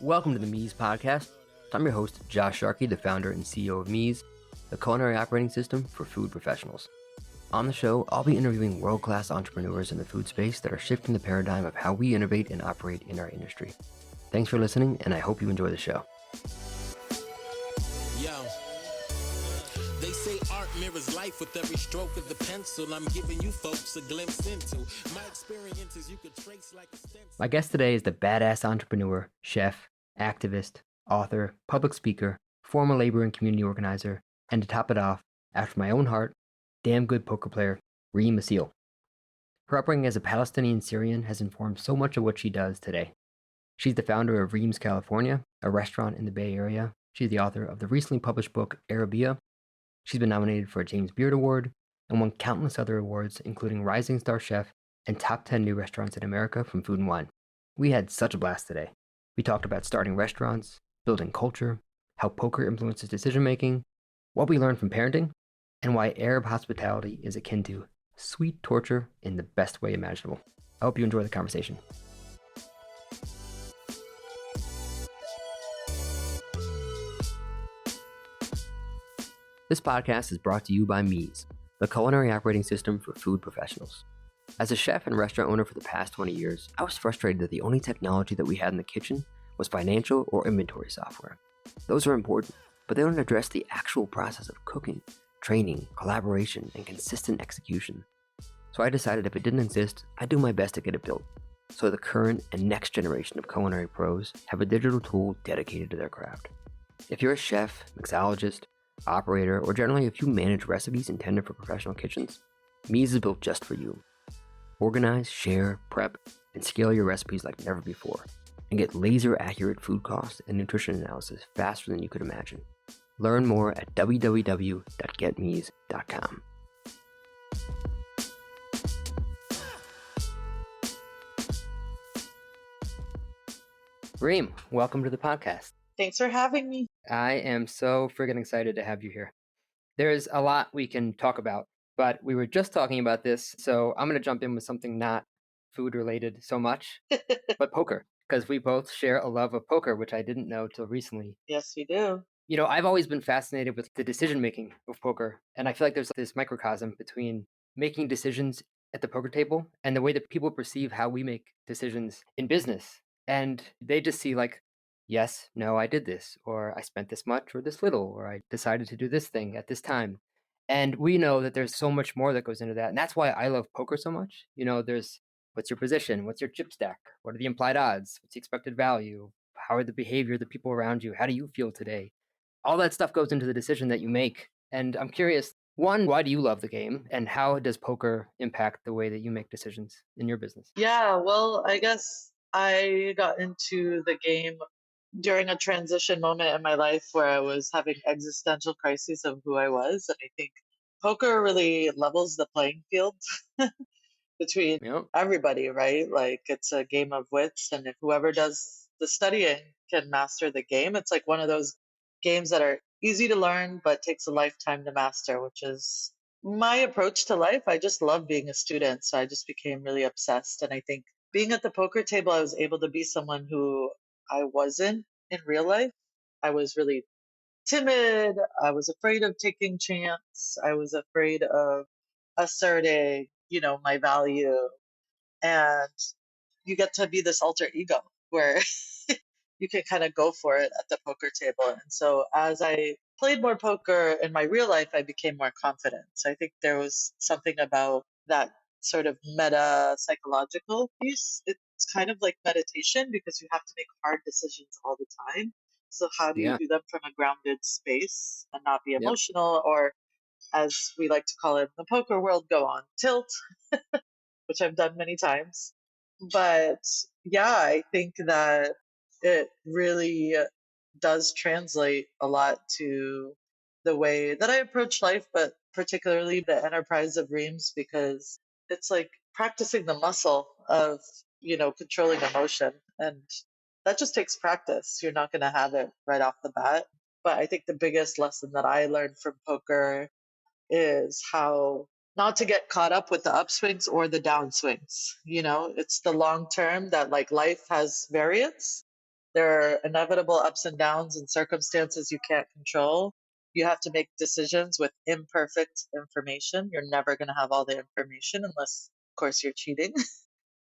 Welcome to the Mies Podcast. I'm your host, Josh Sharkey, the founder and CEO of Mies, the culinary operating system for food professionals. On the show, I'll be interviewing world-class entrepreneurs in the food space that are shifting the paradigm of how we innovate and operate in our industry. Thanks for listening, and I hope you enjoy the show. They say art mirrors life with every stroke of the pencil. I'm giving you folks a glimpse into my experiences you could trace like a stencil. My guest today is the badass entrepreneur, chef, activist, author, public speaker, former labor and community organizer, and to top it off, after my own heart, damn good poker player, Reem Assil. Her upbringing as a Palestinian Syrian has informed so much of what she does today. She's the founder of Reem's California, a restaurant in the Bay Area. She's the author of the recently published book, Arabiyya. She's been nominated for a James Beard Award and won countless other awards, including Rising Star Chef and Top 10 New Restaurants in America from Food & Wine. We had such a blast today. We talked about starting restaurants, building culture, how poker influences decision-making, what we learned from parenting, and why Arab hospitality is akin to sweet torture in the best way imaginable. I hope you enjoy the conversation. This podcast is brought to you by Mies, the culinary operating system for food professionals. As a chef and restaurant owner for the past 20 years, I was frustrated that the only technology that we had in the kitchen was financial or inventory software. Those are important, but they don't address the actual process of cooking, training, collaboration, and consistent execution. So I decided if it didn't exist, I'd do my best to get it built, so the current and next generation of culinary pros have a digital tool dedicated to their craft. If you're a chef, mixologist, operator, or generally if you manage recipes intended for professional kitchens, Mies is built just for you. Organize, share, prep, and scale your recipes like never before, and get laser-accurate food costs and nutrition analysis faster than you could imagine. Learn more at www.getmies.com. Reem, welcome to the podcast. Thanks for having me. I am so friggin' excited to have you here. There's a lot we can talk about, but we were just talking about this, so I'm going to jump in with something not food related so much, but poker, because we both share a love of poker, which I didn't know till recently. Yes, we do. You know, I've always been fascinated with the decision making of poker, and I feel like there's this microcosm between making decisions at the poker table and the way that people perceive how we make decisions in business. And they just see like, yes, no, I did this, or I spent this much or this little, or I decided to do this thing at this time. And we know that there's so much more that goes into that. And that's why I love poker so much. You know, there's what's your position? What's your chip stack? What are the implied odds? What's the expected value? How are the behavior of the people around you? How do you feel today? All that stuff goes into the decision that you make. And I'm curious, one, why do you love the game? And how does poker impact the way that you make decisions in your business? Yeah, well, I guess I got into the game during a transition moment in my life where I was having existential crises of who I was. And I think poker really levels the playing field between everybody, right? Like it's a game of wits, and if whoever does the studying can master the game, it's like one of those games that are easy to learn but takes a lifetime to master, which is my approach to life. I just love being a student, so I just became really obsessed. And I think being at the poker table, I was able to be someone who I wasn't in real life. I was really timid. I was afraid of taking chance. I was afraid of asserting, my value. And you get to be this alter ego where you can kind of go for it at the poker table. And so as I played more poker in my real life, I became more confident. So I think there was something about that sort of meta psychological piece. It's kind of like meditation because you have to make hard decisions all the time. So how do you do them from a grounded space and not be emotional, or as we like to call it in the poker world, go on tilt, which I've done many times. But yeah, I think that it really does translate a lot to the way that I approach life, but particularly the enterprise of Reem's, because it's like practicing the muscle of, controlling emotion. And that just takes practice. You're not going to have it right off the bat. But I think the biggest lesson that I learned from poker is how not to get caught up with the upswings or the downswings. It's the long term that like life has variance, There are inevitable ups and downs and circumstances you can't control. You have to make decisions with imperfect information. You're never going to have all the information unless, of course, you're cheating.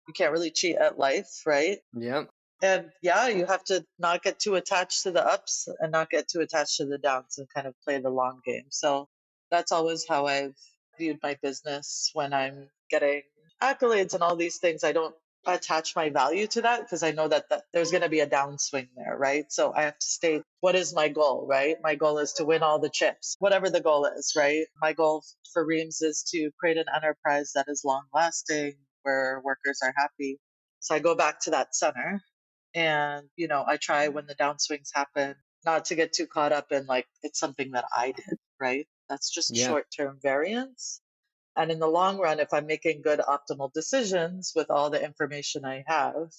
You can't really cheat at life, right? Yeah. And yeah, you have to not get too attached to the ups and not get too attached to the downs and kind of play the long game. So that's always how I've viewed my business when I'm getting accolades and all these things. I don't attach my value to that because I know that there's going to be a downswing there, right? So I have to state what is my goal, right? My goal is to win all the chips, whatever the goal is, right? My goal for Reams is to create an enterprise that is long lasting, where workers are happy. So I go back to that center and, I try when the downswings happen not to get too caught up in like it's something that I did, right? That's just Yeah. short term variance. And in the long run, if I'm making good optimal decisions with all the information I have,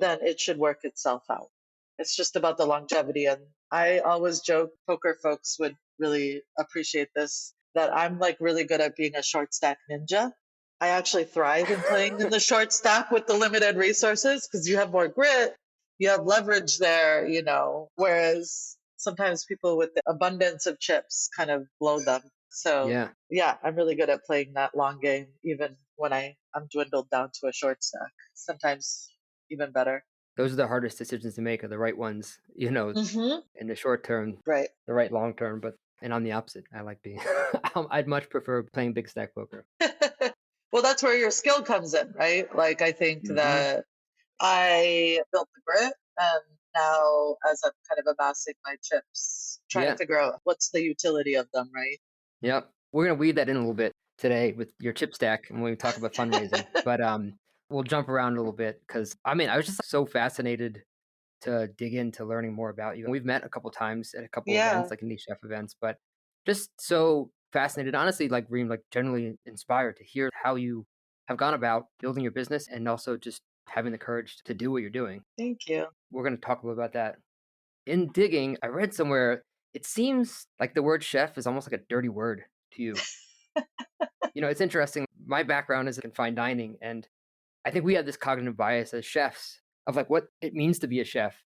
then it should work itself out. It's just about the longevity. And I always joke, poker folks would really appreciate this, that I'm like really good at being a short stack ninja. I actually thrive in playing in the short stack with the limited resources because you have more grit, you have leverage there, whereas sometimes people with the abundance of chips kind of blow them. So Yeah. yeah, I'm really good at playing that long game, even when I'm dwindled down to a short stack. Sometimes even better. Those are the hardest decisions to make, are the right ones, Hmm. in the short term, Right. the right long term. And I'm the opposite. I like being, I'd much prefer playing big stack poker. Well, that's where your skill comes in, right? Like, I think Hmm. that I built the grit, and now as I'm kind of amassing my chips, trying to Yeah. figure out what's the utility of them, right? Yep. We're going to weed that in a little bit today with your chip stack and when we talk about fundraising. But we'll jump around a little bit because I was just so fascinated to dig into learning more about you. We've met a couple times at a couple events, Yeah. like indie chef events, but just so fascinated, honestly, like Reem, like generally inspired to hear how you have gone about building your business and also just having the courage to do what you're doing. Thank you. We're going to talk a little about that. In digging, I read somewhere it seems like the word chef is almost like a dirty word to you. It's interesting. My background is in fine dining, and I think we have this cognitive bias as chefs of like what it means to be a chef.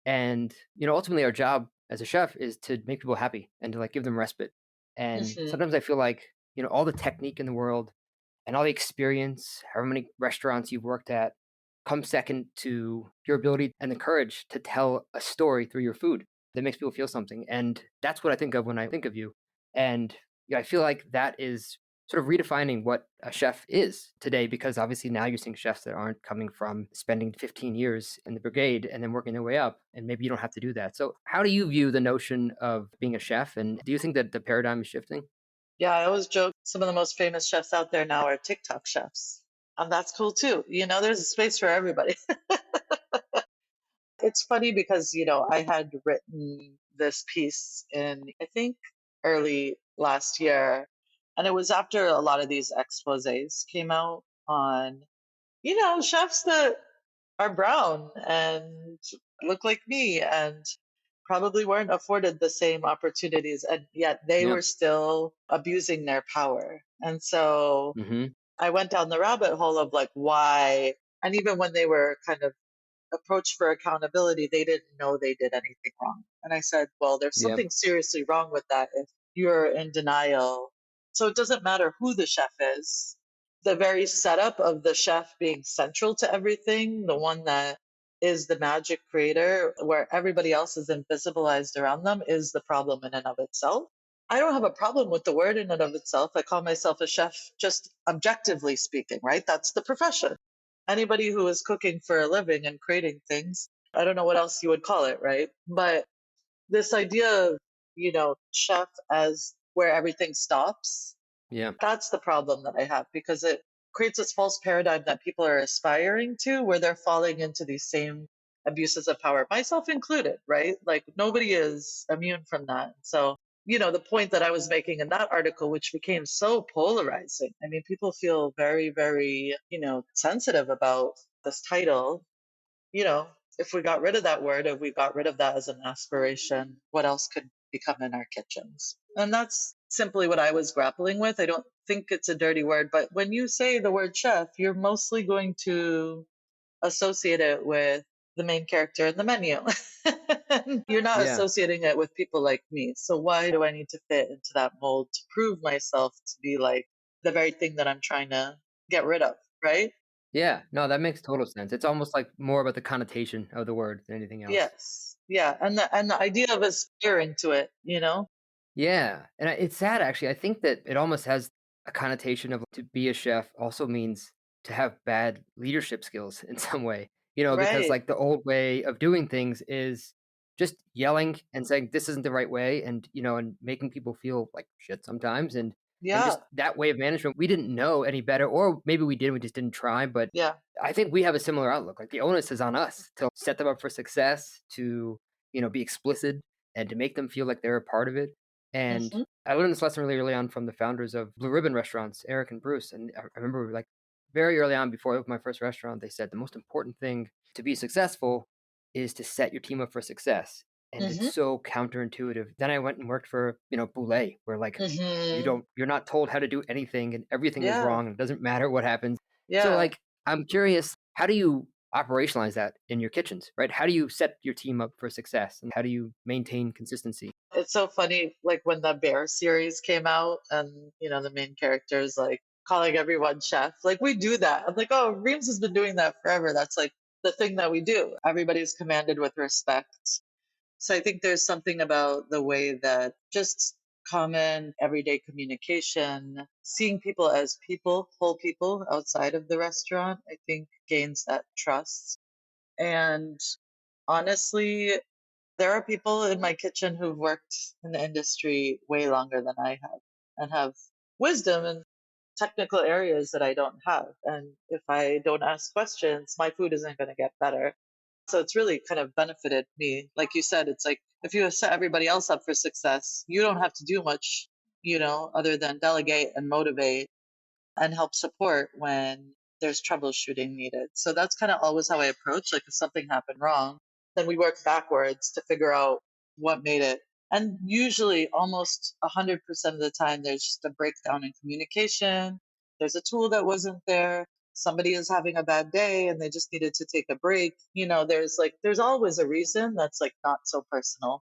And, ultimately our job as a chef is to make people happy and to like give them respite. And Hmm. sometimes I feel like, all the technique in the world and all the experience, however many restaurants you've worked at, comes second to your ability and the courage to tell a story through your food that makes people feel something. And that's what I think of when I think of you. And I feel like that is sort of redefining what a chef is today, because obviously now you're seeing chefs that aren't coming from spending 15 years in the brigade and then working their way up, and maybe you don't have to do that. So how do you view the notion of being a chef, and do you think that the paradigm is shifting? Yeah, I always joke some of the most famous chefs out there now are TikTok chefs. And that's cool too. There's a space for everybody. It's funny because, I had written this piece in, I think, early last year. And it was after a lot of these exposés came out on, chefs that are brown and look like me and probably weren't afforded the same opportunities. And yet they Yeah. were still abusing their power. And so Mm-hmm. I went down the rabbit hole of like why. And even when they were kind of approach for accountability, they didn't know they did anything wrong. And I said, well, there's Yeah. something seriously wrong with that if you're in denial. So it doesn't matter who the chef is. The very setup of the chef being central to everything, the one that is the magic creator, where everybody else is invisibilized around them, is the problem in and of itself. I don't have a problem with the word in and of itself. I call myself a chef just objectively speaking, right? That's the profession. Anybody who is cooking for a living and creating things, I don't know what else you would call it, right? But this idea of, chef as where everything stops, Yeah. that's the problem that I have because it creates this false paradigm that people are aspiring to where they're falling into these same abuses of power, myself included, right? Like nobody is immune from that. So, the point that I was making in that article, which became so polarizing. I mean, people feel very, very, sensitive about this title. You know, if we got rid of that word, if we got rid of that as an aspiration, what else could become in our kitchens? And that's simply what I was grappling with. I don't think it's a dirty word, but when you say the word chef, you're mostly going to associate it with the main character in the menu. You're not Yeah. associating it with people like me. So why do I need to fit into that mold to prove myself to be like the very thing that I'm trying to get rid of, right? Yeah. No, that makes total sense. It's almost like more about the connotation of the word than anything else. Yes. Yeah. And the idea of aspiring to it, you know? Yeah, and it's sad actually. I think that it almost has a connotation of to be a chef also means to have bad leadership skills in some way, because Right. like the old way of doing things is just yelling and saying this isn't the right way and and making people feel like shit sometimes and Yeah. just that way of management we didn't know any better or maybe we did we just didn't try but Yeah. I think we have a similar outlook. Like the onus is on us to set them up for success, to be explicit and to make them feel like they're a part of it. And Hmm. I learned this lesson really early on from the founders of Blue Ribbon Restaurants, Eric and Bruce. And I remember like very early on before I opened my first restaurant, they said the most important thing to be successful is to set your team up for success. And it's Hmm. so counterintuitive. Then I went and worked for, Boulay, where like Hmm. you're not told how to do anything and everything is Yeah. wrong and it doesn't matter what happens. So Yeah. like I'm curious, how do you operationalize that in your kitchens, right? How do you set your team up for success and how do you maintain consistency? It's so funny, like when the Bear series came out and, the main characters like calling everyone chef. Like we do that. I'm like, oh, Reems has been doing that forever. That's like the thing that we do. Everybody's commanded with respect. So I think there's something about the way that just common everyday communication, seeing people as people, whole people outside of the restaurant, I think gains that trust. And honestly, there are people in my kitchen who've worked in the industry way longer than I have and have wisdom in technical areas that I don't have. And if I don't ask questions, my food isn't going to get better. So it's really kind of benefited me. Like you said, it's like if you set everybody else up for success, you don't have to do much, other than delegate and motivate and help support when there's troubleshooting needed. So that's kind of always how I approach. Like if something happened wrong, then we work backwards to figure out what made it. And usually, almost 100% of the time, there's just a breakdown in communication. There's a tool that wasn't there. Somebody is having a bad day and they just needed to take a break. There's always a reason that's like not so personal.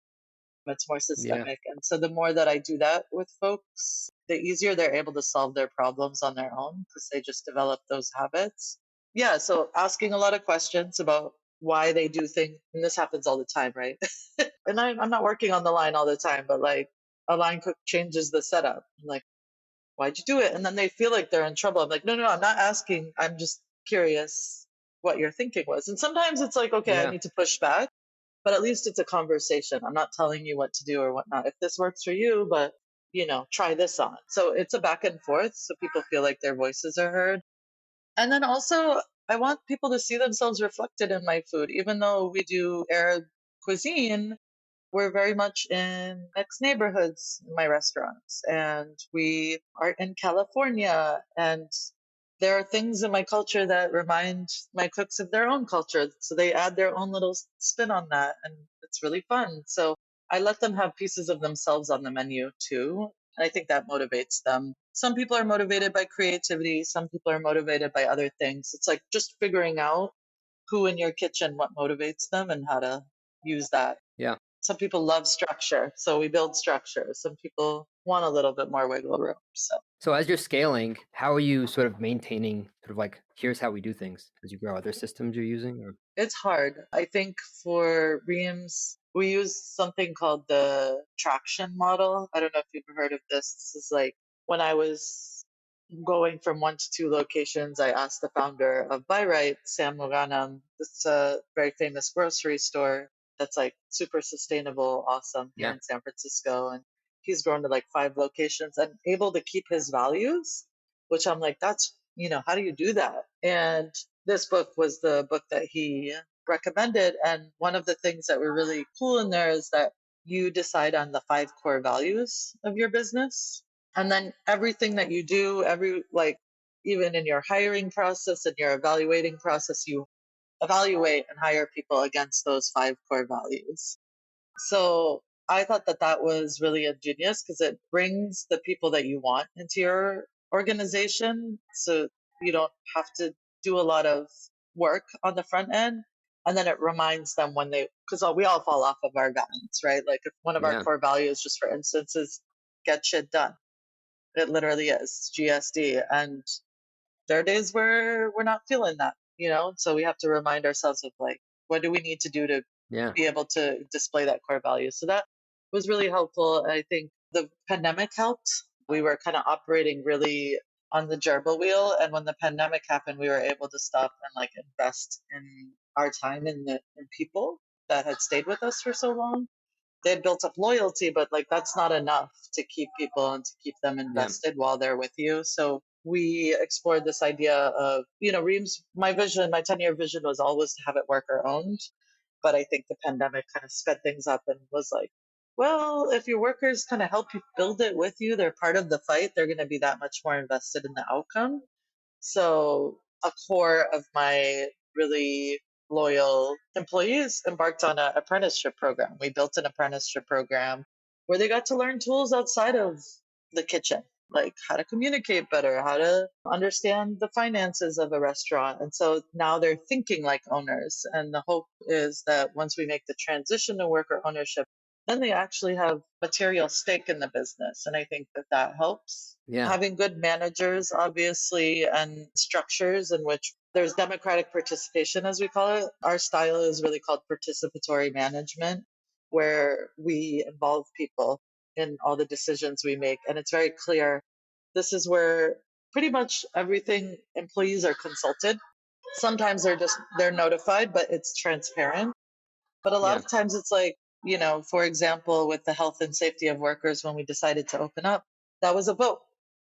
It's more Yeah. systemic. And so the more that I do that with folks, the easier they're able to solve their problems on their own because they just develop those habits. Yeah, so asking a lot of questions about why they do things, and this happens all the time, right? And I'm not working on the line all the time, but like a line cook changes the setup. I'm like, why'd you do it? And then they feel like they're in trouble. I'm like, no, I'm not asking. I'm just curious what your thinking was. And sometimes it's like, okay, I Yeah. need to push back, but at least it's a conversation. I'm not telling you what to do or whatnot. If this works for you, but try this on. So it's a back and forth so people feel like their voices are heard. And then also, I want people to see themselves reflected in my food. Even though we do Arab cuisine, we're very much in mixed neighborhoods in my restaurants, and we are in California, and there are things in my culture that remind my cooks of their own culture. So they add their own little spin on that, and it's really fun. So I let them have pieces of themselves on the menu too. And I think that motivates them. Some people are motivated by creativity, some people are motivated by other things. It's like just figuring out who in your kitchen, what motivates them, and how to use that. Yeah. Some people love structure, so we build structure. Some people want a little bit more wiggle room. So as you're scaling, how are you sort of maintaining sort of like here's how we do things as you grow? Are there systems you're using or It's hard. I think for Reams, we use something called the traction model. I don't know if you've heard of this. This is like when I was going from 1 to 2 locations, I asked the founder of Buy Right, Sam Muganam. It's a very famous grocery store that's like super sustainable, awesome here yeah. in San Francisco. And he's grown to like 5 locations and able to keep his values, which I'm like, how do you do that? And this book was the book that he recommended. And one of the things that were really cool in there is that you decide on the 5 core values of your business. And then everything that you do, even in your hiring process and your evaluating process, you evaluate and hire people against those 5 core values. So I thought that that was really ingenious because it brings the people that you want into your organization. So you don't have to do a lot of work on the front end. And then it reminds them when because we all fall off of our balance, right? Like if one of our Yeah. core values, just for instance, is get shit done. It literally is GSD. And there are days where we're not feeling that, So we have to remind ourselves of like, what do we need to do to Yeah. be able to display that core value? So that was really helpful. I think the pandemic helped. We were kind of operating really on the gerbil wheel. And when the pandemic happened, we were able to stop and like invest in our time in people that had stayed with us for so long. They had built up loyalty, but like that's not enough to keep people and to keep them Yeah. invested while they're with you. So we explored this idea of, Reem's, my vision, my 10-year vision was always to have it worker owned. But I think the pandemic kind of sped things up and was like, well, if your workers kind of help you build it with you, they're part of the fight, they're going to be that much more invested in the outcome. So a core of my really loyal employees embarked on an apprenticeship program. We built an apprenticeship program where they got to learn tools outside of the kitchen, like how to communicate better, how to understand the finances of a restaurant. And so now they're thinking like owners. And the hope is that once we make the transition to worker ownership, then they actually have material stake in the business. And I think that helps. Yeah. Having good managers, obviously, and structures in which there's democratic participation, as we call it. Our style is really called participatory management, where we involve people in all the decisions we make. And it's very clear. This is where pretty much everything employees are consulted. Sometimes they're notified, but it's transparent. But a lot Yeah. of times it's like, for example, with the health and safety of workers, when we decided to open up, that was a vote,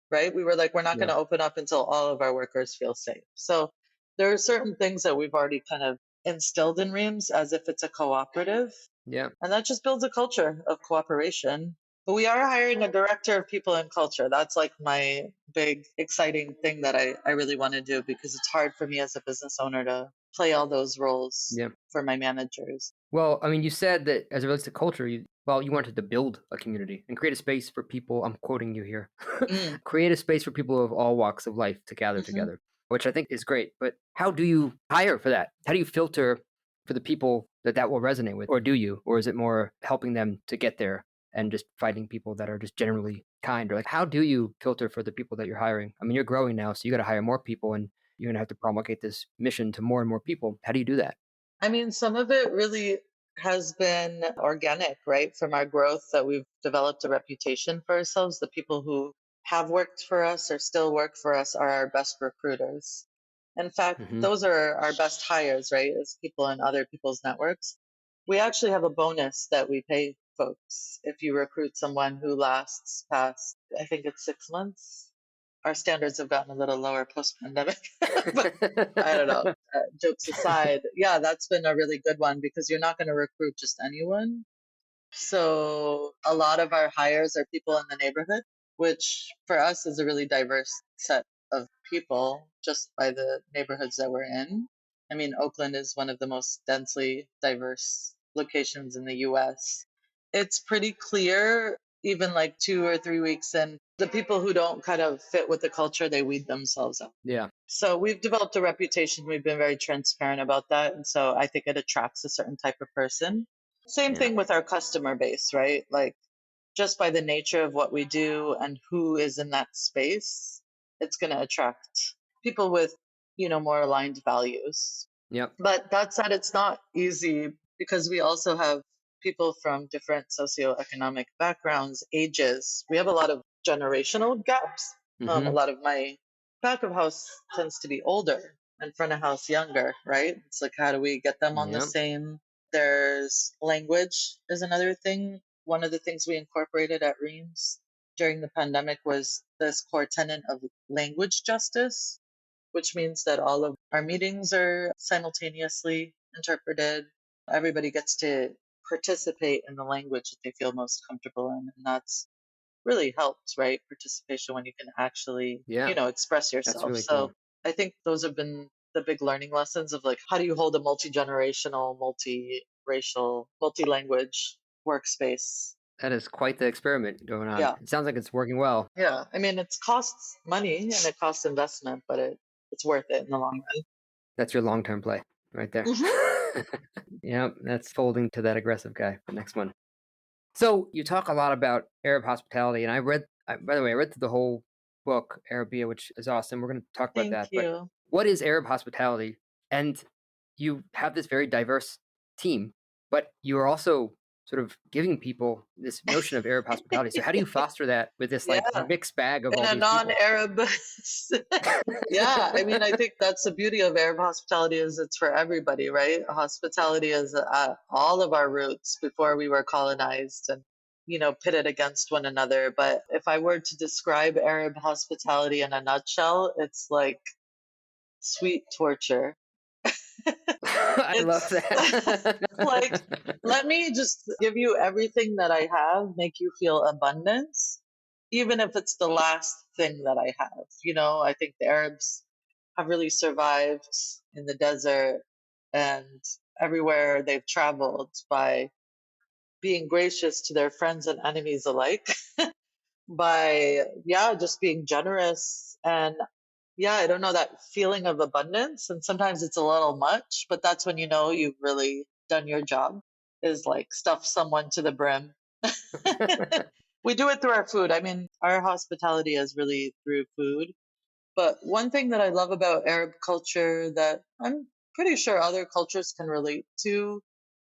right? We were like, we're not Yeah. going to open up until all of our workers feel safe. So there are certain things that we've already kind of instilled in Reams as if it's a cooperative. Yeah. And that just builds a culture of cooperation. But we are hiring a director of people and culture. That's like my big exciting thing that I really want to do, because it's hard for me as a business owner to play all those roles Yeah. for my managers. Well, I mean, you said that as it relates to culture, you wanted to build a community and create a space for people. I'm quoting you here. Mm. Create a space for people of all walks of life to gather together, which I think is great. But how do you hire for that? How do you filter for the people that will resonate with? Or do you? Or is it more helping them to get there and just finding people that are just generally kind? Or like, how do you filter for the people that you're hiring? I mean, you're growing now, so you got to hire more people and you're going to have to promulgate this mission to more and more people. How do you do that? I mean, some of it really has been organic, right? From our growth, that we've developed a reputation for ourselves. The people who have worked for us or still work for us are our best recruiters. In fact, those are our best hires, right? As people in other people's networks. We actually have a bonus that we pay folks if you recruit someone who lasts past, I think it's 6 months. Our standards have gotten a little lower post-pandemic, but I don't know. Jokes aside, yeah, that's been a really good one, because you're not going to recruit just anyone. So a lot of our hires are people in the neighborhood, which for us is a really diverse set of people just by the neighborhoods that we're in. I mean, Oakland is one of the most densely diverse locations in the US. It's pretty clear, even like 2 or 3 weeks in, the people who don't kind of fit with the culture, they weed themselves out. Yeah. So we've developed a reputation. We've been very transparent about that. And so I think it attracts a certain type of person. Same thing with our customer base, right? Like, just by the nature of what we do and who is in that space, it's going to attract people with, more aligned values. Yep. But that said, it's not easy, because we also have people from different socioeconomic backgrounds, ages. We have a lot of generational gaps. A lot of my back of house tends to be older and front of house younger, right? It's like, how do we get them on the same? There's language is another thing. One of the things we incorporated at Reams during the pandemic was this core tenet of language justice, which means that all of our meetings are simultaneously interpreted. Everybody gets to participate in the language that they feel most comfortable in. And that's really helped, right? Participation, when you can actually, express yourself. That's really so cool. I think those have been the big learning lessons of like, how do you hold a multi-generational, multi-racial, multi-language workspace? That is quite the experiment going on. Yeah. It sounds like it's working well. Yeah. I mean, it costs money and it costs investment, but it's worth it in the long run. That's your long-term play right there. Yeah, that's folding to that aggressive guy. The next one. So you talk a lot about Arab hospitality, and by the way, I read through the whole book, Arabiyya, which is awesome. We're going to talk about Thank that. But you. what is Arab hospitality? And you have this very diverse team, but you are also sort of giving people this notion of Arab hospitality. So how do you foster that with this like Yeah, mixed bag of in all a these people? non-Arab. Yeah, I mean, I think that's the beauty of Arab hospitality is it's for everybody, right? Hospitality is all of our roots before we were colonized and, pitted against one another. But if I were to describe Arab hospitality in a nutshell, it's like sweet torture. I love It's like, that. let me just give you everything that I have, make you feel abundance, even if it's the last thing that I have. I think the Arabs have really survived in the desert and everywhere they've traveled by being gracious to their friends and enemies alike, by, yeah, just being generous and yeah, I don't know that feeling of abundance. And sometimes it's a little much, but that's when you know you've really done your job is like stuff someone to the brim. We do it through our food. I mean, our hospitality is really through food. But one thing that I love about Arab culture that I'm pretty sure other cultures can relate to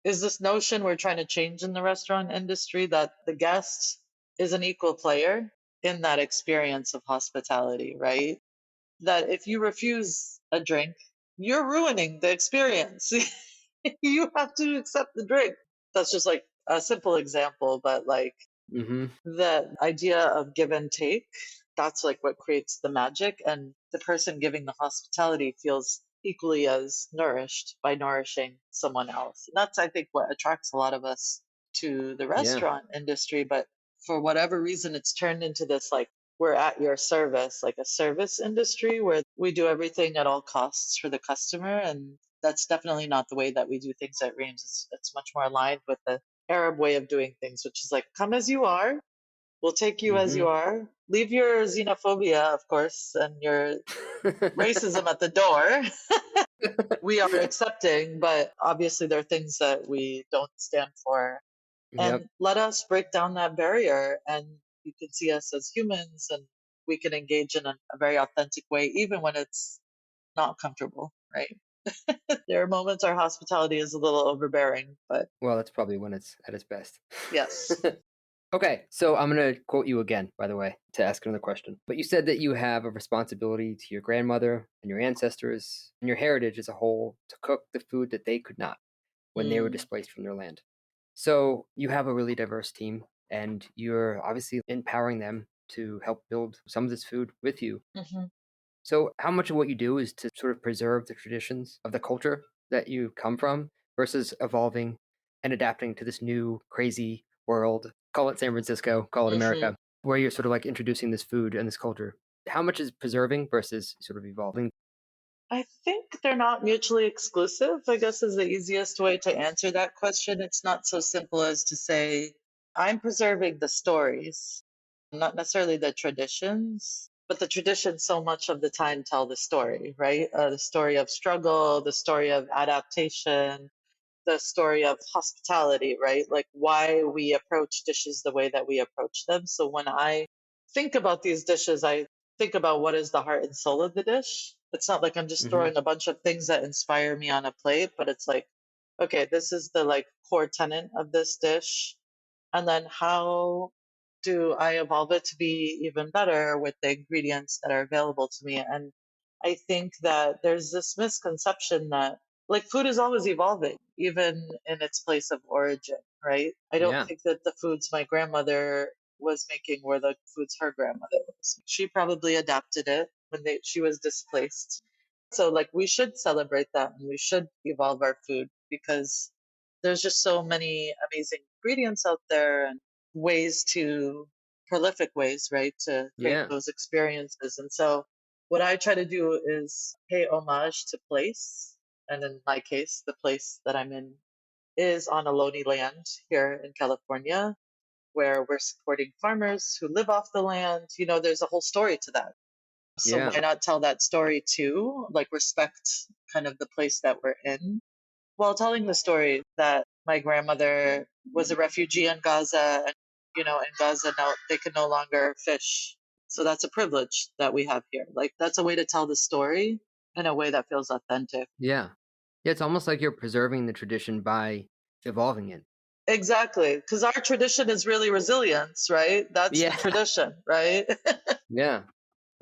is this notion we're trying to change in the restaurant industry that the guest is an equal player in that experience of hospitality, right? That if you refuse a drink, you're ruining the experience. You have to accept the drink. That's just like a simple example, but like Hmm. the idea of give and take, that's like what creates the magic. And the person giving the hospitality feels equally as nourished by nourishing someone else. And that's, I think, what attracts a lot of us to the Yeah. restaurant industry. But for whatever reason, it's turned into this like, we're at your service, like a service industry where we do everything at all costs for the customer. And that's definitely not the way that we do things at Reams. It's much more aligned with the Arab way of doing things, which is like, come as you are. We'll take you as Hmm. you are. Leave your xenophobia, of course, and your racism at the door. We are accepting, but obviously there are things that we don't stand for. Yep. And let us break down that barrier, and you can see us as humans, and we can engage in a very authentic way, even when it's not comfortable, right? There are moments our hospitality is a little overbearing, but Well, that's probably when it's at its best. yes. Okay, so I'm going to quote you again, by the way, to ask another question. But you said that you have a responsibility to your grandmother and your ancestors and your heritage as a whole to cook the food that they could not when they were Mm, displaced from their land. So you have a really diverse team, and you're obviously empowering them to help build some of this food with you. mhm. So, how much of what you do is to sort of preserve the traditions of the culture that you come from versus evolving and adapting to this new crazy world? Call it San Francisco, call it America, Mhm. where you're sort of like introducing this food and this culture. How much is preserving versus sort of evolving? I think they're not mutually exclusive, I guess is the easiest way to answer that question. It's not so simple as to say, I'm preserving the stories, not necessarily the traditions, but the traditions so much of the time tell the story, right? The story of struggle, the story of adaptation, the story of hospitality, right? Like why we approach dishes the way that we approach them. So when I think about these dishes, I think about what is the heart and soul of the dish. It's not like I'm just Hmm. throwing a bunch of things that inspire me on a plate, but it's like, okay, this is the like core tenet of this dish. And then how do I evolve it to be even better with the ingredients that are available to me? And I think that there's this misconception that like food is always evolving, even in its place of origin, right? I don't Yeah. think that the foods my grandmother was making were the foods her grandmother was. She probably adapted it when she was displaced. So like we should celebrate that and we should evolve our food because there's just so many amazing ingredients out there and ways to prolific ways, right, to create Yeah. those experiences. And so what I try to do is pay homage to place. And in my case, the place that I'm in is on a lonely land here in California, where we're supporting farmers who live off the land. There's a whole story to that. So Yeah. why not tell that story too? Like respect kind of the place that we're in while telling the story that my grandmother was a refugee in Gaza, and in Gaza now they can no longer fish. So that's a privilege that we have here. Like that's a way to tell the story in a way that feels authentic. Yeah. Yeah, it's almost like you're preserving the tradition by evolving it. Exactly, because our tradition is really resilience, right? That's the Yeah. tradition, right? Yeah.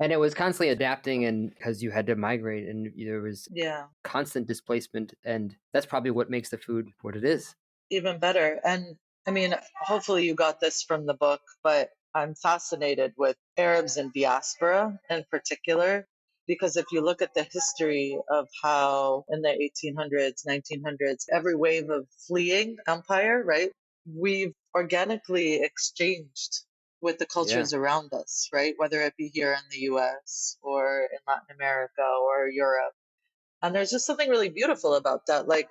And it was constantly adapting, and because you had to migrate and there was Yeah. constant displacement, and that's probably what makes the food what it is. Even better. And I mean, hopefully you got this from the book, but I'm fascinated with Arabs in diaspora in particular, because if you look at the history of how in the 1800s, 1900s, every wave of fleeing empire, right, we've organically exchanged with the Yeah. cultures around us, right? Whether it be here in the US or in Latin America or Europe. And there's just something really beautiful about that. Like,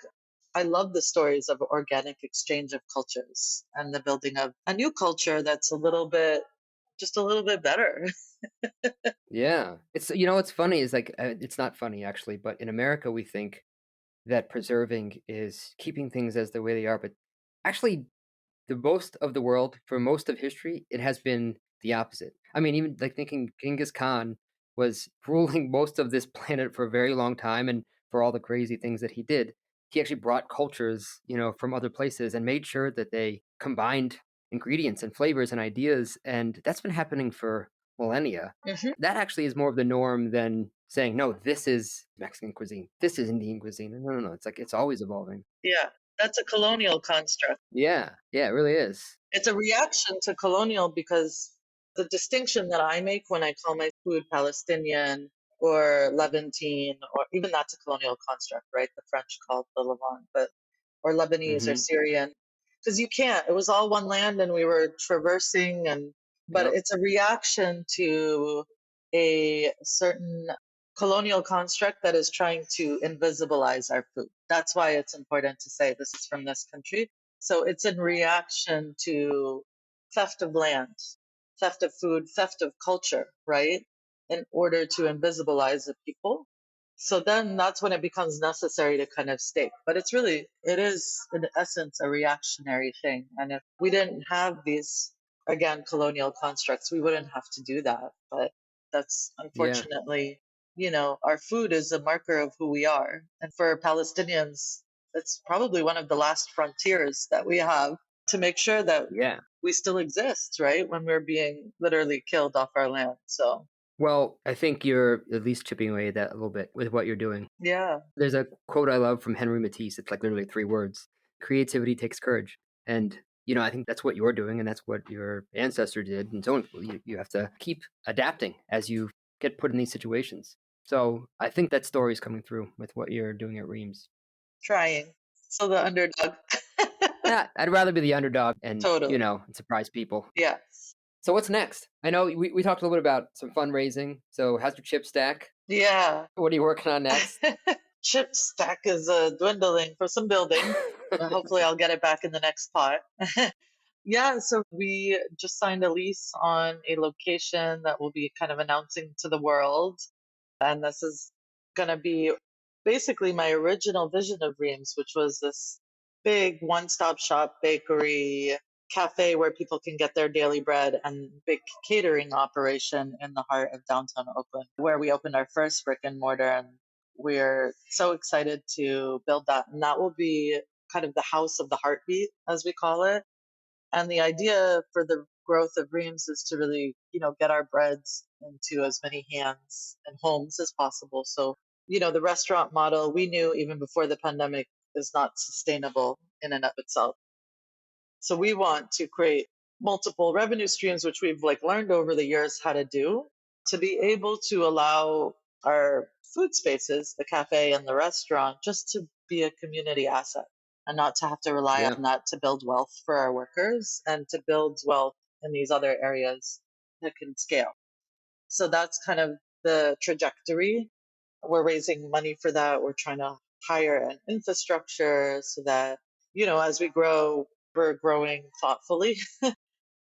I love the stories of organic exchange of cultures and the building of a new culture that's just a little bit better. Yeah. It's, what's funny is like, it's not funny actually, but in America, we think that preserving is keeping things as the way they are. But actually, the most of the world, for most of history, it has been the opposite. I mean, even like thinking Genghis Khan was ruling most of this planet for a very long time, and for all the crazy things that he did, he actually brought cultures, from other places and made sure that they combined ingredients and flavors and ideas. And that's been happening for millennia. Hmm. That actually is more of the norm than saying, no, this is Mexican cuisine, this is Indian cuisine. No, no, no. It's like it's always evolving. Yeah, that's a colonial construct. Yeah, yeah, it really is. It's a reaction to colonial because the distinction that I make when I call my food Palestinian or Levantine, or even that's a colonial construct, right? The French call it the Levant, but or Lebanese or Hmm. Syrian, because you can't. It was all one land, and we were traversing, and but Yep. it's a reaction to a certain colonial construct that is trying to invisibilize our food. That's why it's important to say this is from this country. So it's in reaction to theft of land, theft of food, theft of culture, right? In order to invisibilize the people. So then that's when it becomes necessary to kind of stake. But it is in essence a reactionary thing. And if we didn't have these, again, colonial constructs, we wouldn't have to do that. But that's Yeah. unfortunately, our food is a marker of who we are. And for Palestinians, it's probably one of the last frontiers that we have to make sure that Yeah. we still exist, right? When we're being literally killed off our land. So, Well, I think you're at least chipping away at that a little bit with what you're doing. yeah. There's a quote I love from Henry Matisse. It's like literally 3 words. Creativity takes courage. And, I think that's what you're doing, and that's what your ancestor did. And so you have to keep adapting as you get put in these situations. So I think that story is coming through with what you're doing at Reams. Trying. So the underdog. Yeah, I'd rather be the underdog and, Totally. and surprise people. Yes. So what's next? I know we talked a little bit about some fundraising. So how's your chip stack? Yeah. What are you working on next? Chip stack is dwindling for some building. Hopefully, I'll get it back in the next pot. Yeah, so we just signed a lease on a location that we'll be kind of announcing to the world. And this is going to be basically my original vision of Reams, which was this big one stop shop bakery cafe where people can get their daily bread, and big catering operation in the heart of downtown Oakland, where we opened our first brick and mortar. And we're so excited to build that. And that will be kind of the house of the heartbeat, as we call it. And the idea for the growth of Reams is to really, get our breads into as many hands and homes as possible. So, the restaurant model we knew even before the pandemic is not sustainable in and of itself. So we want to create multiple revenue streams, which we've learned over the years how to do, to be able to allow our food spaces, the cafe and the restaurant, just to be a community asset and not to have to rely Yeah. on that to build wealth for our workers and to build wealth in these other areas that can scale. So that's kind of the trajectory. We're raising money for that. We're trying to hire an infrastructure so that, as we grow, we're growing thoughtfully.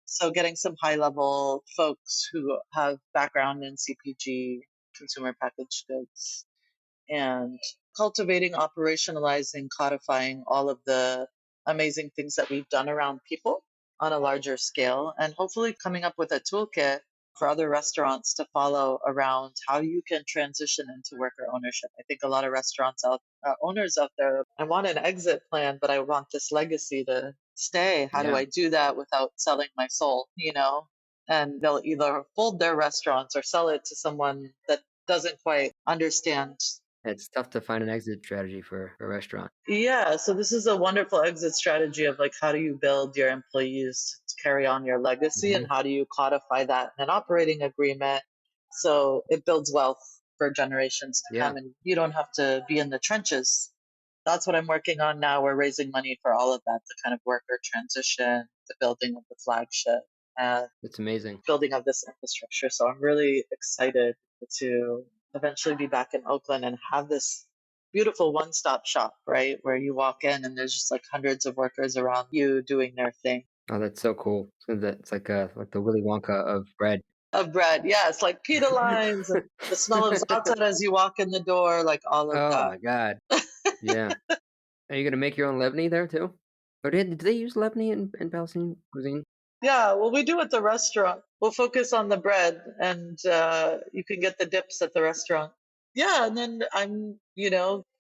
So getting some high level folks who have background in CPG, consumer packaged goods, and cultivating, operationalizing, codifying all of the amazing things that we've done around people on a larger scale, and hopefully coming up with a toolkit for other restaurants to follow around how you can transition into worker ownership. I think a lot of owners out there, I want an exit plan, but I want this legacy to stay. How do Yeah. I do that without selling my soul, And they'll either fold their restaurants or sell it to someone that doesn't quite understand. It's tough to find an exit strategy for a restaurant. Yeah, so this is a wonderful exit strategy of like, how do you build your employees to carry on your legacy, and how do you codify that in an operating agreement so it builds wealth for generations to come, and you don't have to be in the trenches. That's what I'm working on now. We're raising money for all of that, the kind of worker transition, the building of the flagship, and It's amazing. building of this infrastructure. So I'm really excited to eventually be back in Oakland and have this beautiful one-stop shop, right? Where you walk in and there's just like hundreds of workers around you doing their thing. Oh, that's so cool. So it's like the Willy Wonka of bread. Of bread, yeah. It's like pita lines and the smell of za'atar as you walk in the door, like all of Oh that. my God. Yeah. Are you gonna make your own lebni there too? Or did they use lebni in Palestinian cuisine? Yeah, well, we do at the restaurant. We'll focus on the bread, and you can get the dips at the restaurant. Yeah, and then I'm,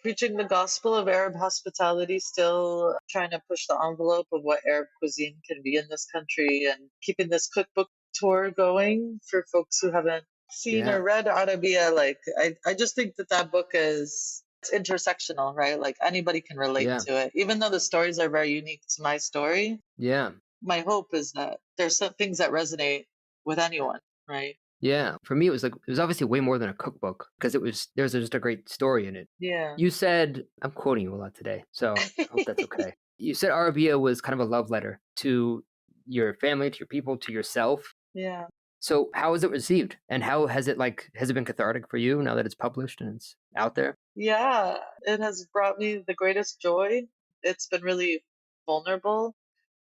preaching the gospel of Arab hospitality, still trying to push the envelope of what Arab cuisine can be in this country, and keeping this cookbook tour going for folks who haven't seen or read Arabiyya. Like, I just think that book is it's intersectional, right? Like anybody can relate to it, even though the stories are very unique to my story. Yeah. My hope is that there's some things that resonate with anyone, right? Yeah. For me, it was obviously way more than a cookbook, because there's just a great story in it. Yeah. You said, I'm quoting you a lot today, so I hope that's okay. You said Arabiyya was kind of a love letter to your family, to your people, to yourself. Yeah. So how was it received? And how has it been cathartic for you now that it's published and it's out there? Yeah, it has brought me the greatest joy. It's been really vulnerable,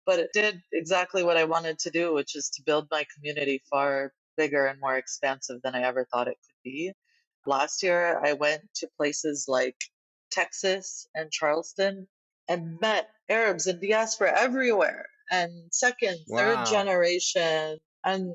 but it did exactly what I wanted to do, which is to build my community far bigger and more expansive than I ever thought it could be. Last year, I went to places like Texas and Charleston and met Arabs in diaspora everywhere, and second, third generation. And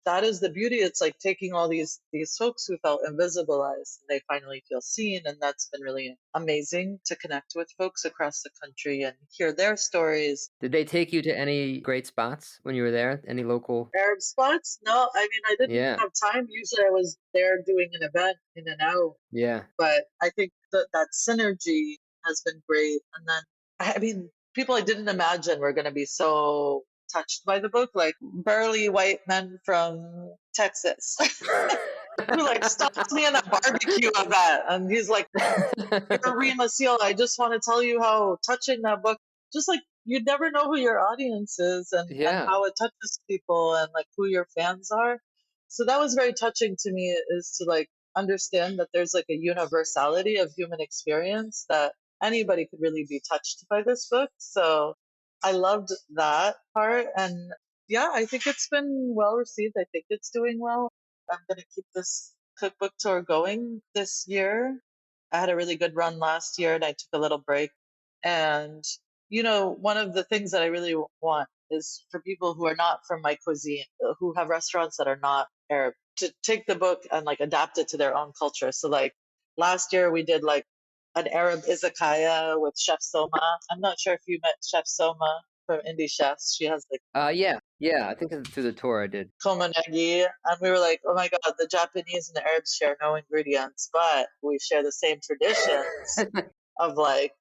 that is the beauty. It's like taking all these folks who felt invisibilized, and they finally feel seen, and that's been really amazing to connect with folks across the country and hear their stories. Did they take you to any great spots when you were there? Any local Arab spots? No, I mean, I didn't have time. Usually I was there doing an event in and out. Yeah. But I think that synergy has been great. And then, I mean, people I didn't imagine were going to be so touched by the book, like burly white men from Texas who like stopped me in a barbecue event, and he's like, Reem, Assil, I just want to tell you how touching that book, just like you'd never know who your audience is, and how it touches people, and like who your fans are. So that was very touching to me, is to like understand that there's like a universality of human experience, that anybody could really be touched by this book. So I loved that part. And yeah, I think it's been well received. I think it's doing well. I'm going to keep this cookbook tour going this year. I had a really good run last year and I took a little break. And, one of the things that I really want is for people who are not from my cuisine, who have restaurants that are not Arab, to take the book and like adapt it to their own culture. So like last year we did like an Arab izakaya with Chef Soma. I'm not sure if you met Chef Soma from Indie Chefs. She has like yeah. I think through the tour I did. Komanegi, and we were like, oh my god, the Japanese and the Arabs share no ingredients, but we share the same traditions of like,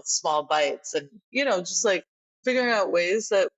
small bites, and just like figuring out ways that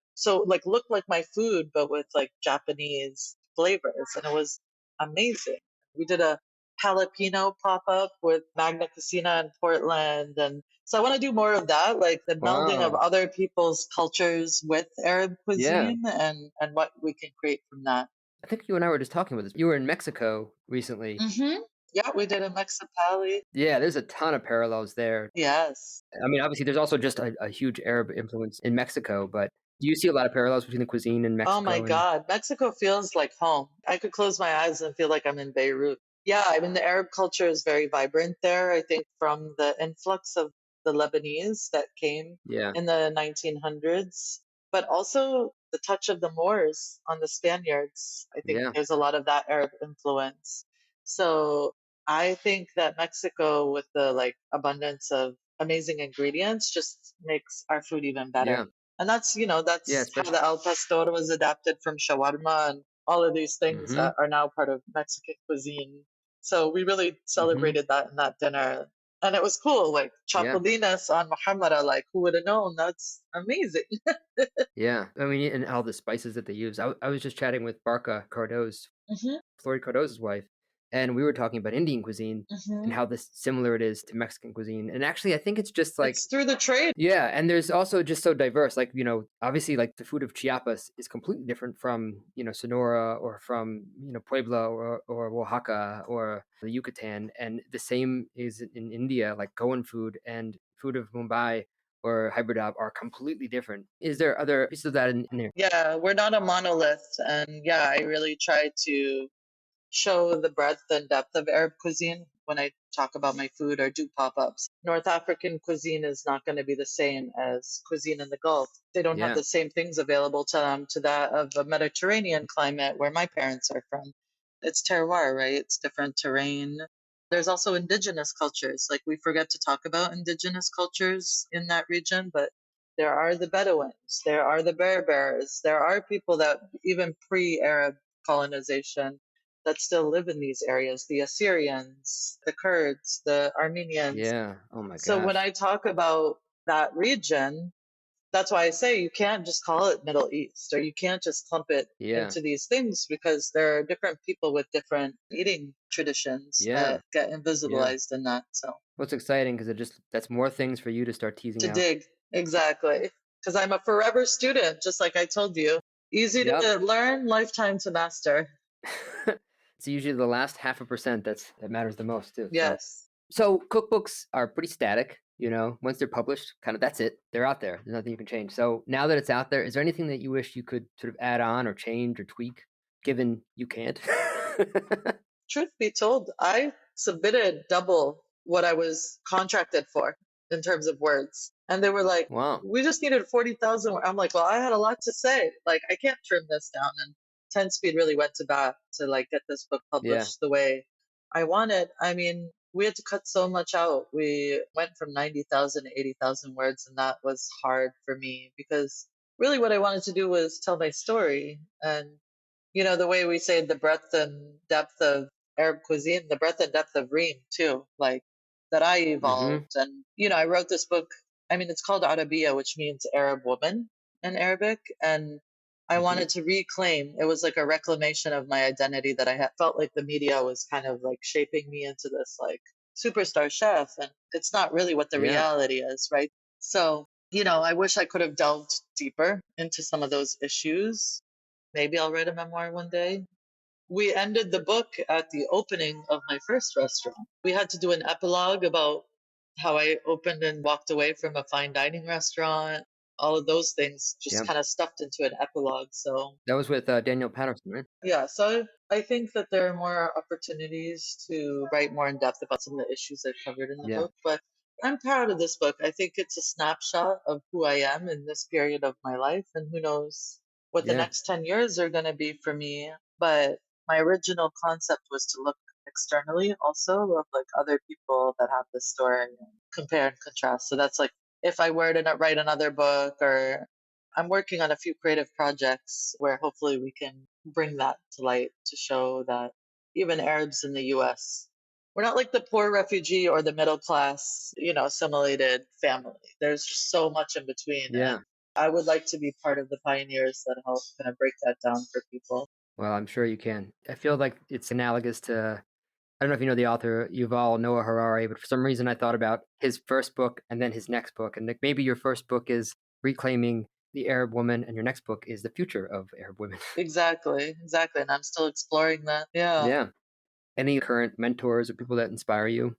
look like my food but with like Japanese flavors, and it was amazing. We did a jalapeno pop-up with Magna Casina in Portland, and so I want to do more of that, like the melding of other people's cultures with Arab cuisine, and what we can create from that. I think you and I were just talking about this. You were in Mexico recently. Mm-hmm. Yeah, we did a Mexipali. Yeah, there's a ton of parallels there. Yes. I mean, obviously, there's also just a huge Arab influence in Mexico, but do you see a lot of parallels between the cuisine in Mexico? Oh my God, Mexico feels like home. I could close my eyes and feel like I'm in Beirut. Yeah, I mean, the Arab culture is very vibrant there. I think from the influx of the Lebanese that came Yeah, in the 1900s, but also the touch of the Moors on the Spaniards. I think yeah, there's a lot of that Arab influence. So I think that Mexico, with the like abundance of amazing ingredients, just makes our food even better. yeah, And that's, yeah, that's how especially. the al pastor was adapted from shawarma and all of these things Mm-hmm. that are now part of Mexican cuisine. So we really Mm-hmm. celebrated that in that dinner. And it was cool, like Yeah. chapulines on Muhammad, like who would have known? That's amazing. Yeah. I mean, and all the spices that they use. I was just chatting with Barca Cardoz, Hmm. Floyd Cardoz's wife, and we were talking about Indian cuisine and Hmm. how this similar it is to Mexican cuisine. And actually, I think it's just like, It's through the trade. yeah, and there's also just so diverse. Like, obviously, like the food of Chiapas is completely different from, Sonora or from, Puebla or Oaxaca or the Yucatan. And the same is in India, like Goan food and food of Mumbai or Hyderabad are completely different. Is there other pieces of that in there? Yeah, we're not a monolith. And yeah, I really try to show the breadth and depth of Arab cuisine when I talk about my food or do pop ups. North African cuisine is not going to be the same as cuisine in the Gulf. They don't have Yeah, the same things available to them to that of a Mediterranean climate where my parents are from. It's terroir, right? It's different terrain. There's also indigenous cultures. Like we forget to talk about indigenous cultures in that region, but there are the Bedouins, there are the Berbers, there are people that even pre Arab colonization that still live in these areas, the Assyrians, the Kurds, the Armenians. yeah. Oh my So when gosh. I talk about that region, that's why I say you can't just call it Middle East or you can't just clump it Yeah, into these things because there are different people with different eating traditions yeah, that get yeah. invisibilized in that. So What's exciting because that's more things for you to start teasing to out. dig, exactly. Because I'm a forever student, just like I told you. Easy Yep. to learn, lifetime to master. It's usually the last 0.5% that matters the most too. So Yes. so cookbooks are pretty static, once they're published, kind of that's it. They're out there. There's nothing you can change. So now that it's out there, is there anything that you wish you could sort of add on or change or tweak, given you can't? Truth be told, I submitted double what I was contracted for in terms of words. And they were like, Wow. we just needed 40,000. I'm like, well, I had a lot to say. Like, I can't trim this down. And 10 Speed really went to bat to like get this book Yeah. published the way I wanted. I mean, we had to cut so much out. We went from 90,000 to 80,000 words, and that was hard for me because really what I wanted to do was tell my story. And the way we say the breadth and depth of Arab cuisine, the breadth and depth of Reem too, like that I Mm-hmm. evolved. And, I wrote this book. I mean, it's called Arabiyya, which means Arab woman in Arabic. And I Mm-hmm. wanted to reclaim, it was like a reclamation of my identity that I had felt like the media was kind of like shaping me into this like superstar chef. And it's not really what the Yeah. reality is, right? So, I wish I could have delved deeper into some of those issues. Maybe I'll write a memoir one day. We ended the book at the opening of my first restaurant. We had to do an epilogue about how I opened and walked away from a fine dining restaurant. All of those things just Yeah. kind of stuffed into an epilogue. So, That was with Daniel Patterson, right? yeah, so I think that there are more opportunities to write more in depth about some of the issues I've covered in the Yeah. book. But I'm proud of this book. I think it's a snapshot of who I am in this period of my life, and who knows what the Yeah. next 10 years are going to be for me. But my original concept was to look externally also of like other people that have this story and compare and contrast. So that's like if I were to write another book, or I'm working on a few creative projects where hopefully we can bring that to light to show that even Arabs in the US, we're not like the poor refugee or the middle class, assimilated family. There's just so much in between. And Yeah. I would like to be part of the pioneers that help kind of break that down for people. Well, I'm sure you can. I feel like it's analogous to, I don't know if you know the author Yuval Noah Harari, but for some reason I thought about his first book and then his next book. And like maybe your first book is reclaiming the Arab woman, and your next book is the future of Arab women. Exactly, exactly. And I'm still exploring that. Yeah. Yeah. Any current mentors or people that inspire you?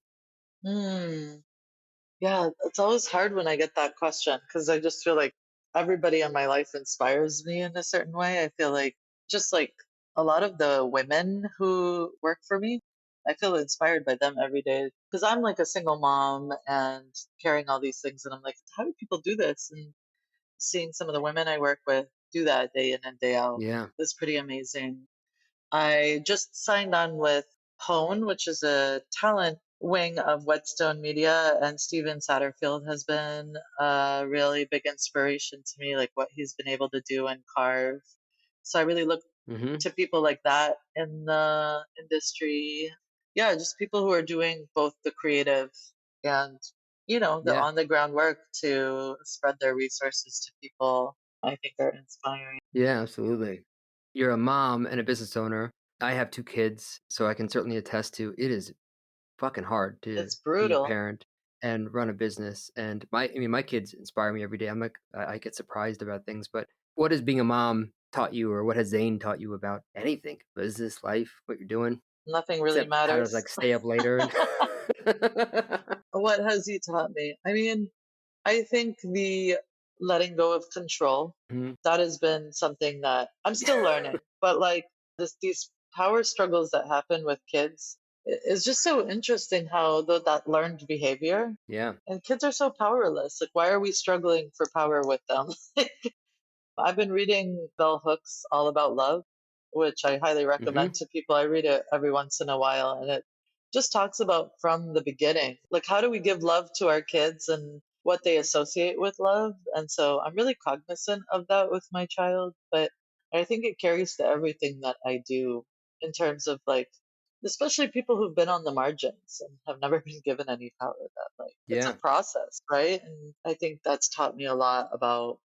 Hmm. Yeah, it's always hard when I get that question because I just feel like everybody in my life inspires me in a certain way. I feel like just like a lot of the women who work for me, I feel inspired by them every day because I'm like a single mom and carrying all these things. And I'm like, how do people do this? And seeing some of the women I work with do that day in and day out Yeah. is pretty amazing. I just signed on with Hone, which is a talent wing of Whetstone Media, and Steven Satterfield has been a really big inspiration to me, like what he's been able to do and carve. So I really look Mm-hmm. to people like that in the industry. Yeah, just people who are doing both the creative and, the Yeah. on the ground work to spread their resources to people. I think are inspiring. Yeah, absolutely. You're a mom and a business owner. I have 2 kids, so I can certainly attest to it is fucking hard to It's be a brutal. parent and run a business. And my kids inspire me every day. I'm like, I get surprised about things, but what has being a mom taught you, or what has Zane taught you about anything, business, life, what you're doing, Nothing really except how to matters. like stay up later and What has he taught me? I mean, I think the letting go of control, Mhm. that has been something that I'm still learning. But like these power struggles that happen with kids is just so interesting how that learned behavior Yeah. and kids are so powerless. Like, why are we struggling for power with them? I've been reading Bell Hooks All About Love, which I highly Hmm. recommend to people. I read it every once in a while, and it just talks about from the beginning, like how do we give love to our kids and what they associate with love. And so I'm really cognizant of that with my child, but I think it carries to everything that I do in terms of like, especially people who've been on the margins and have never been given any power. That like it's a Yeah. process, right? And I think that's taught me a lot about,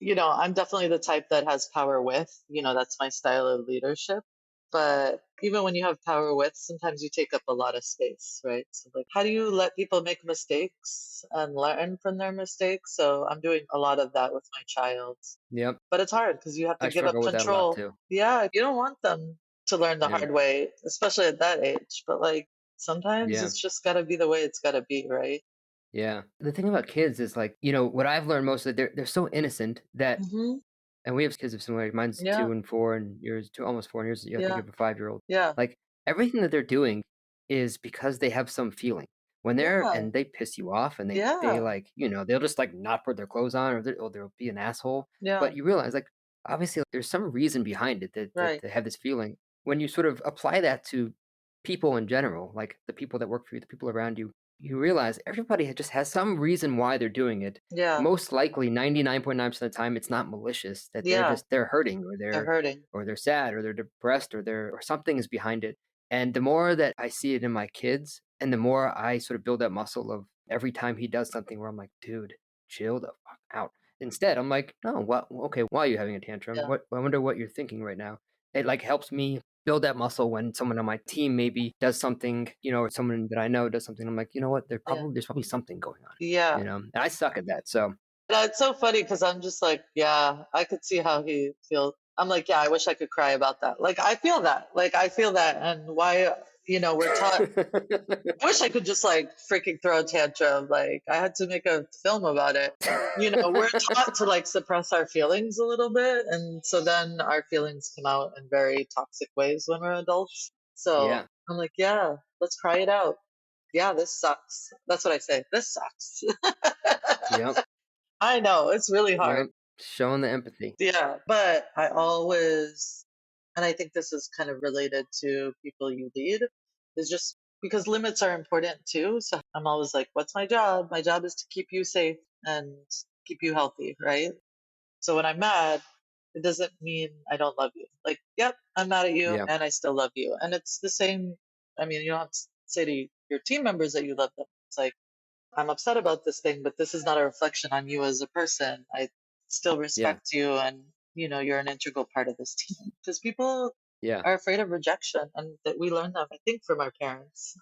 I'm definitely the type that has power with, that's my style of leadership. But even when you have power with, sometimes you take up a lot of space, right? So, like, how do you let people make mistakes and learn from their mistakes? So, I'm doing a lot of that with my child. Yep. But it's hard because you have to I give up struggle with that a lot control. too. Yeah, you don't want them to learn the Yeah. hard way, especially at that age. But, like, sometimes Yeah. it's just got to be the way it's got to be, right? Yeah. The thing about kids is like, what I've learned mostly, they're so innocent that, Hmm. and we have kids of similar age. Mine's Yeah, 2 and 4, and yours 2, almost 4, and yours, I think yeah, you have a 5-year-old. yeah, Like everything that they're doing is because they have some feeling. When they're yeah, and they piss you off, and they yeah, like, they'll just like not put their clothes on, or they'll be an asshole. yeah, But you realize like obviously like, there's some reason behind it that right. they have this feeling. When you sort of apply that to people in general, like the people that work for you, the people around you, you realize everybody just has some reason why they're doing it. Yeah, Most likely 99.9% of the time it's not malicious, that yeah, they're hurting, or they're hurting. they're sad, or they're depressed, or something is behind it. And the more that I see it in my kids, and the more I sort of build that muscle of every time he does something where I'm like, dude, chill the fuck out. Instead, I'm like, no, what? Okay, why are you having a tantrum? Yeah, What? I wonder what you're thinking right now. It like helps me build that muscle when someone on my team maybe does something, or someone that I know does something. I'm like, you know what? yeah, There's probably something going on, yeah. and I suck at that. So That's so funny because I'm just like, yeah, I could see how he feels. I'm like, yeah, I wish I could cry about that. Like, I feel that. Like, I feel that. And why, we're taught. I wish I could just like freaking throw a tantrum. Like, I had to make a film about it. We're taught to like suppress our feelings a little bit. And so then our feelings come out in very toxic ways when we're adults. So yeah, I'm like, yeah, let's cry it out. Yeah, this sucks. That's what I say. This sucks. yep, I know it's really hard. yep. Showing the empathy. Yeah, but I always, and I think this is kind of related to people you lead, is just because limits are important too. So I'm always like, what's my job? My job is to keep you safe and keep you healthy, right? So when I'm mad, it doesn't mean I don't love you. Like, yep, I'm mad at you Yeah, and I still love you. And it's the same. I mean, you don't have to say to your team members that you love them. It's like, I'm upset about this thing, but this is not a reflection on you as a person. I still yeah, respect you, and you're an integral part of this team. Because people yeah, are afraid of rejection, and that we learn that, I think, from our parents.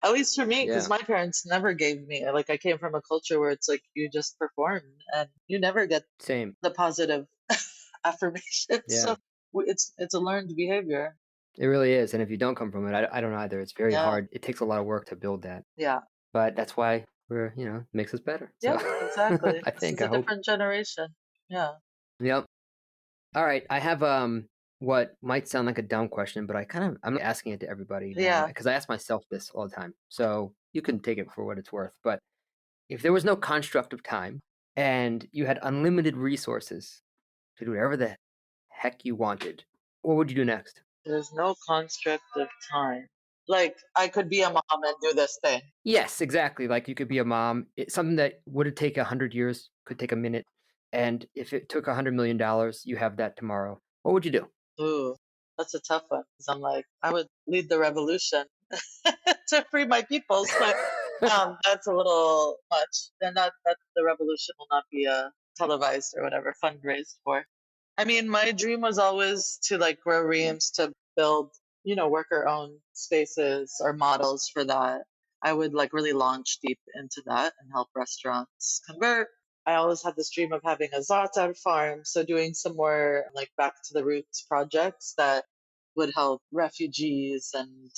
At least for me, because yeah. my parents never gave me, like, I came from a culture where it's like you just perform and you never get Same. the positive affirmation. Yeah, So it's a learned behavior. it really is. And if you don't come from it, I don't either. It's very Yeah, hard. It takes a lot of work to build that, yeah, but that's why we're, makes us better. So yeah, exactly. I This think, is I a hope. different generation. Yeah. Yep. All right. I have what might sound like a dumb question, but I'm asking it to everybody now, Yeah. because I ask myself this all the time. So you can take it for what it's worth. But if there was no construct of time and you had unlimited resources to do whatever the heck you wanted, what would you do next? There's no construct of time. Like, I could be a mom and do this thing. Yes, exactly. Like you could be a mom. It's something that would take 100 years, could take a minute. And if it took $100 million, you have that tomorrow. What would you do? Ooh, that's a tough one. Because I'm like, I would lead the revolution to free my peoples, but that's a little much. Then that the revolution will not be televised or whatever, fundraised for. I mean, my dream was always to like grow Reams to build, worker owned spaces or models for that. I would like really launch deep into that and help restaurants convert. I always had this dream of having a za'atar farm, so doing some more like back to the roots projects that would help refugees and,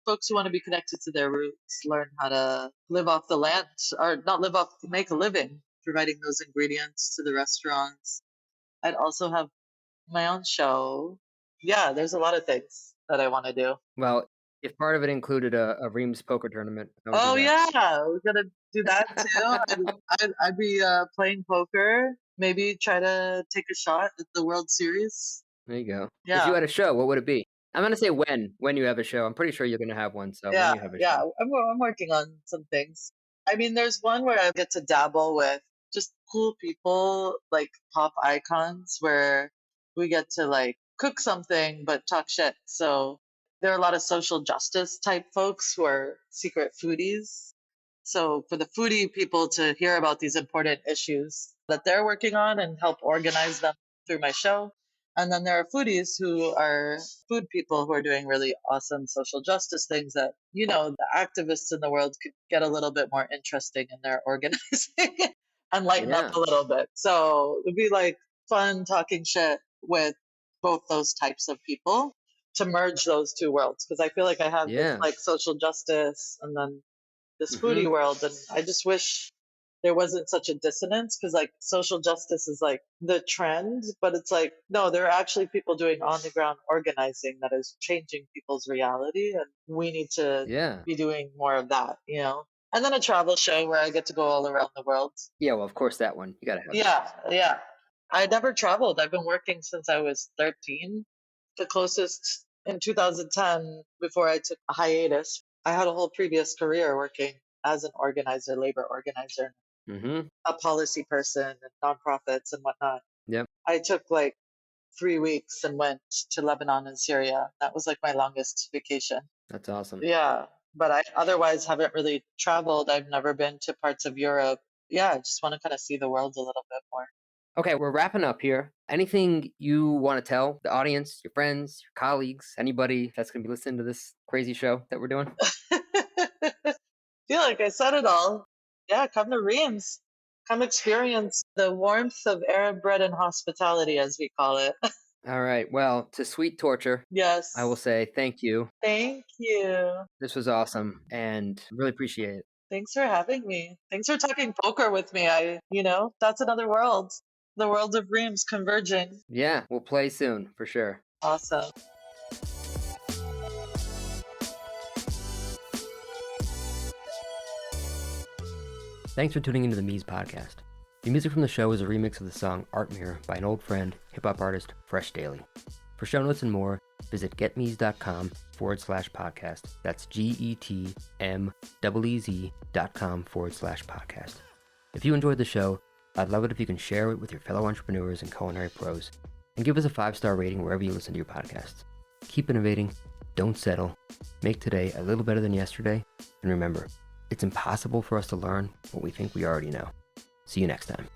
folks who want to be connected to their roots learn how to live off the land, or not live off, make a living providing those ingredients to the restaurants. I'd also have my own show. Yeah, there's a lot of things that I want to do. Well, if part of it included a Reams poker tournament, I would Oh do that. yeah, we're gonna do that too. I'd be playing poker. Maybe try to take a shot at the World Series. There you go. If Yeah, you had a show, what would it be? I'm gonna say when you have a show. I'm pretty sure you're gonna have one. So when you have a yeah. show. I'm working on some things. I mean, there's one where I get to dabble with just cool people, like pop icons, where we get to like cook something but talk shit. So there are a lot of social justice type folks who are secret foodies. So for the foodie people to hear about these important issues that they're working on and help organize them through my show. And then there are foodies who are food people who are doing really awesome social justice things that, the activists in the world could get a little bit more interesting in their organizing and lighten up Yeah. a little bit. So it'd be like fun talking shit with both those types of people to merge those two worlds. Because I feel like I have this Yeah. like social justice and then this Mm-hmm. foodie world, and I just wish there wasn't such a dissonance, because like social justice is like the trend, but it's like no, there are actually people doing on the ground organizing that is changing people's reality, and we need to Yeah. be doing more of that, and then a travel show where I get to go all around the world. Yeah. Well, of course that one. You gotta have. Yeah. I never traveled. I've been working since I was 13. The closest in 2010, before I took a hiatus. I had a whole previous career working as an organizer, labor organizer, Mm-hmm. a policy person, and nonprofits and whatnot. Yep. I took like 3 weeks and went to Lebanon and Syria. That was like my longest vacation. That's awesome. Yeah, but I otherwise haven't really traveled. I've never been to parts of Europe. Yeah, I just want to kind of see the world a little bit more. Okay, we're wrapping up here. Anything you want to tell the audience, your friends, your colleagues, anybody that's going to be listening to this crazy show that we're doing? Feel like I said it all. Yeah, come to Reams. Come experience the warmth of Arab bread and hospitality, as we call it. All right. Well, to sweet torture, Yes. I will say thank you. Thank you. This was awesome and really appreciate it. Thanks for having me. Thanks for talking poker with me. That's another world. The world of Reams converging. Yeah, we'll play soon for sure. Awesome. Thanks for tuning into the Mies podcast. The music from the show is a remix of the song Art Mirror by an old friend, hip-hop artist, Fresh Daily. For show notes and more, visit getmees.com/podcast. That's GETMEEZ.com/podcast. If you enjoyed the show, I'd love it if you can share it with your fellow entrepreneurs and culinary pros, and give us a 5-star rating wherever you listen to your podcasts. Keep innovating, don't settle, make today a little better than yesterday, and remember, it's impossible for us to learn what we think we already know. See you next time.